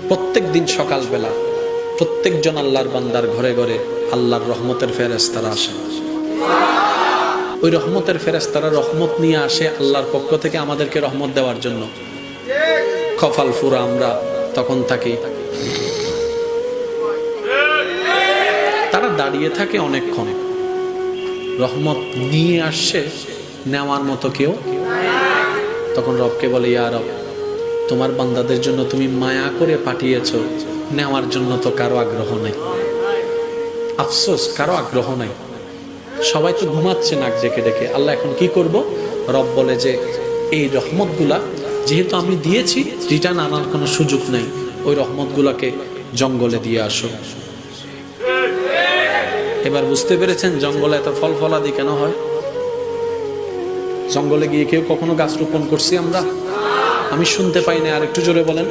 প্রত্যেক দিন সকালবেলা প্রত্যেকজন আল্লাহর বান্দার ঘরে ঘরে আল্লাহর রহমতের ফেরেশতারা আসে। ওই রহমতের ফেরেশতারা রহমত নিয়ে আসে আল্লাহর পক্ষ থেকে আমাদেরকে রহমত দেওয়ার জন্য। কপাল ফুরা আমরা তখন থাকি। তারা দাঁড়িয়ে থাকে অনেকক্ষণ, রহমত নিয়ে আসছে, নেওয়ার মতো কেউ। তখন রবকে বলে, ইয়া রব, তোমার বান্দাদের জন্য তুমি মায়া করে পাঠিয়েছো, নেওয়ার জন্য তো কারো আগ্রহ নেই। আফসোস, কারো আগ্রহ নেই। সবাই তো ঘুমাচ্ছে নাক ডেকে ডেকে। আল্লাহ এখন কি করব? রব বলে যে এই রহমতগুলা যেহেতু আমি দিয়েছি, রিটার্ন আনার কোনো সুযোগ নেই, ওই রহমতগুলাকে জঙ্গলে দিয়ে আসো। এবার বুঝতে পেরেছেন জঙ্গলে এত ফল ফলাদি কেন হয়? জঙ্গলে গিয়ে কেউ কখনো গাছ রোপণ করছি আমরা? আমি শুনতে পাই না, আর একটু জোরে বলেন।